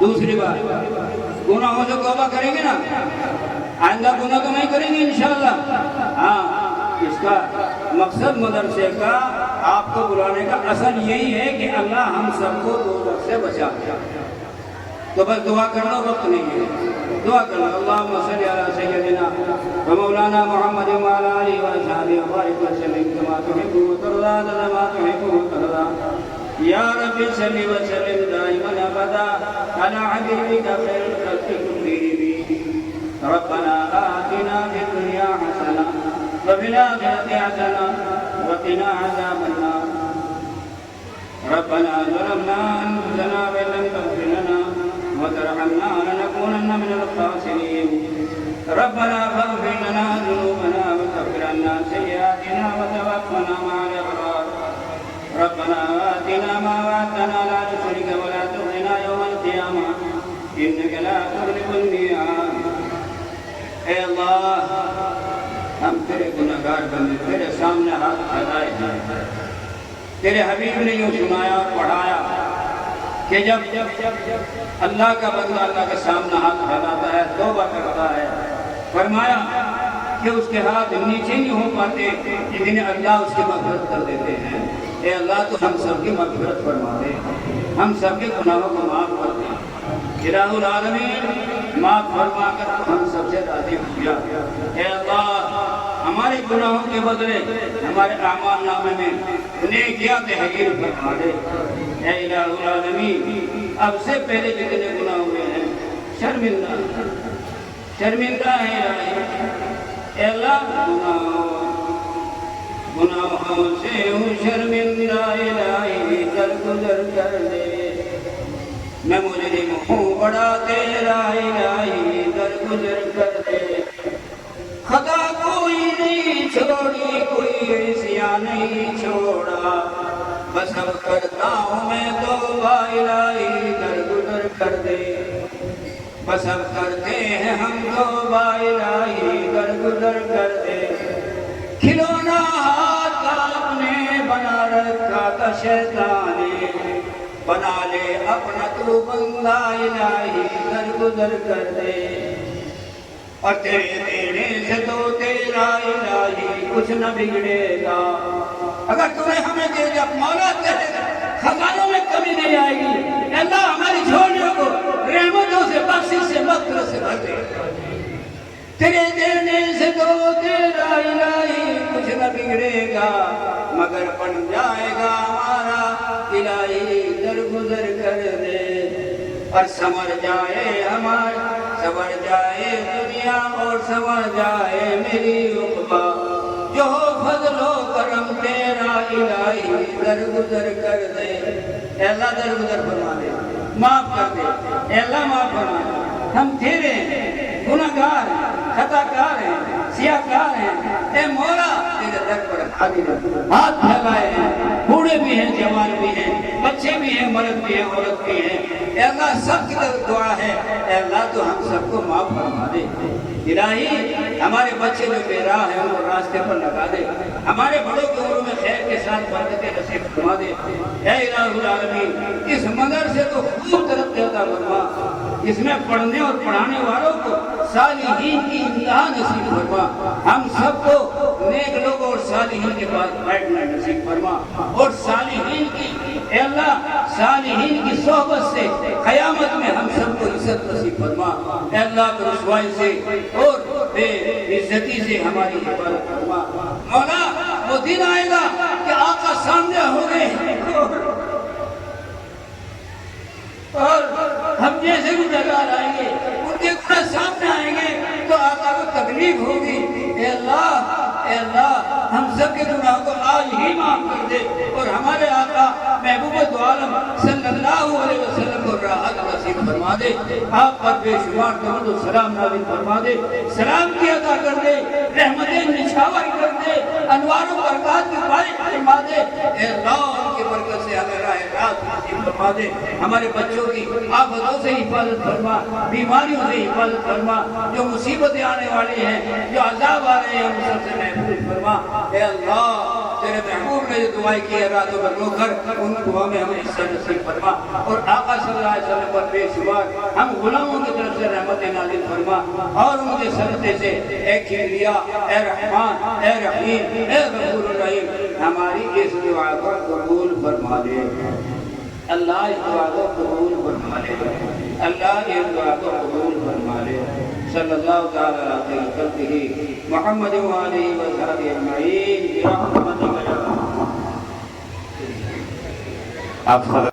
دوسری بات، گناہوں سے توبہ کریں گے نا، آئندہ گناہ تو نہیں کریں گے انشاءاللہ۔ ہاں، اس کا مقصد مدرسے کا آپ کو بلانے کا اصل یہی ہے کہ اللہ ہم سب کو دوزخ سے بچا دے۔ تو بس دعا کرنا وقت نہیں ہے، دعا کرنا۔ اللہم صلی علی سیدنا و مولانا محمد و علی آلہ و صحبہ وبارک وسلم کما تحب و ترضى كما تحب و ترضى یا رب صلی وسلم دائما ابدا علی حبیبک خیر الخلق كلهم۔ ربنا آتنا في الدنيا حسنة وفي الآخرة حسنة وقنا عذاب النار۔ ربنا ظلمنا أنفسنا وإن لم تغفر لنا وترحمنا لنكونن من الخاسرين۔ ربنا فاغفر لنا ذنوبنا وكفر عنا سيئاتنا وتوفنا مع الأبرار۔ ربنا آتنا ما وعدتنا لا نشرك ولا تخزنا يوم القيامة إنك لا تخلف الميعاد۔ اے اللہ، ہم تیرے گنہگار بندے تیرے سامنے ہاتھ پھیلائے ہیں۔ تیرے حبیب نے یوں سنایا اور پڑھایا کہ جب اللہ کا بندہ اللہ کے سامنے ہاتھ پھیلاتا ہے، توبہ کرتا ہے، فرمایا کہ اس کے ہاتھ نیچے نہیں ہو پاتے لیکن اللہ اس کی مغفرت کر دیتے ہیں۔ اے اللہ، تو ہم سب کی مغفرت فرما دے، ہم سب کے گناہوں کو معاف کر دے۔ الہ العالمین، معاف فرما کر ہم سب سے راضی ہو گیا۔ اے اللہ، ہمارے گناہوں کے بدلے ہمارے اعمال نامے میں نیکیاں تحریر فرما دے۔ اے الہ العالمین، اب سے پہلے جتنے گناہ ہوئے ہیں شرمندہ ہے الہی۔ اے اللہ، گناہوں سے ہوں شرمندہ الہی، درگزر کر دے۔ میں مجرم ہوں بڑا تیرا الہی، درگزر کر دے۔ خطا کوئی نہیں چھوڑی، کوئی عصیان نہیں چھوڑا، بس اب کرتا ہوں میں توبہ الہی، درگزر کر دے۔ بس اب کرتے ہیں ہم توبہ الہی، درگزر کر دے۔ کھلونا ہاتھ آپ نے بنا رکھا تھا شیطان نے، بنا لے اپنا تو بندہ الہی، درگزر کر دے۔ اور تیرے دینے سے تو تیرا الہی کچھ نہ بگڑے گا۔ اگر تمہیں ہمیں دے دیا مولا، تیرے خزانوں میں کمی نہیں آئے گی۔ اللہ ہماری جھولیوں کو رحمتوں سے، بخشش سے، مغفرت سے بھر دے۔ تیرے دینے سے تو تیرا الہی کچھ نہ بگڑے گا، مگر بن جائے گا ہمارا الہی، درگزر کر دے۔ اور سمر جائے ہمارا، سمر جائے دنیا اور سمر جائے میری عقبہ، جو ہو فضل و کرم تیرا الہی، درگزر کر دے۔ اے اللہ، درگزر فرما دے، معاف کر دے۔ اے اللہ، معاف فرما دے۔ ہم تیرے ہیں، گناہگار ہیں، خطا کار ہیں، سیاہ کار ہیں۔ اے مولا، تیرے در پر حاضر ہیں، ہاتھ پھیلائے ہیں، بوڑھے بھی ہیں، جوان بھی ہیں، بچے بھی ہیں، مرد بھی ہیں، عورت بھی ہیں۔ اے اللہ، سب کی طرف دعا ہے، اے اللہ تو ہم سب کو معاف فرما دے۔ الہی، ہمارے بچے جو بے راہ ہیں ان کو راستے پر لگا دے، ہمارے بڑوں کی عمر میں خیر کے ساتھ برکتیں نصیب فرما دے۔ اے الہ العالمین، اس مدرسے کو خوب ترقی عطا فرما، اس میں پڑھنے اور پڑھانے والوں کو صالحین کی انتہا نصیب فرما۔ ہم سب کو نیک لوگوں اور صالحین کے پاس بیٹھنا نصیب فرما، اور صالحین کی، اے اللہ، صالحین کی صحبت سے قیامت میں ہم سب کو عزت نصیب فرما۔ اے اللہ، رسوائی سے اور بے عزتی سے ہماری حفاظت فرما۔ مولا، وہ دن آئے گا کہ آقا سامنے ہوں گے اور ہم جیسے بھی جگہ آئیں گے، ان کے گناہ سامنے آئیں گے تو آقا کو تکلیف ہوگی۔ اے اللہ، اے اللہ، ہم سب کے گناہ کو آج ہی معاف کر دے، اور ہمارے آقا محبوب دو عالم صلی اللہ علیہ وسلم کو راحت نصیب فرما دے۔ آپ پر بے شمار درود و سلام نازل فرما دے، سلام کی عطا کر دے، رحمتیں نچھاور کر دے، انوار و برکات کی بارش فرما دے۔ اے اللہ، ان کی برکت سے ہمیں راہ راست نصیب فرما دے۔ ہمارے بچوں کی آفتوں سے حفاظت فرما، بیماریوں سے حفاظت فرما، جو مصیبتیں آنے والی ہیں، جو عذاب آ رہے ہیں، ان سب سے محفوظ فرما۔ اے اللہ، تیرے محبوب نے جو دعائیں کی ہے راتوں میں رو کر ان دعا میں ہمیں حصہ نصیب فرما اور آقا صلی اللہ علیہ وسلم پر بے شمار ہم غلاموں کی طرف سے رحمت نازل فرما اور ان کے صدقے سے اے کبریا اے رحمان اے رحیم اے غفور الرحیم ہماری اس دعا کو قبول فرما دے اللہ اس دعا کو قبول فرما لے اللہ اس دعا کو قبول فرما لے صلی اللہ تعالی علیہ وسلم محمد و آلہ و صحبہ اجمعین برحمتک یا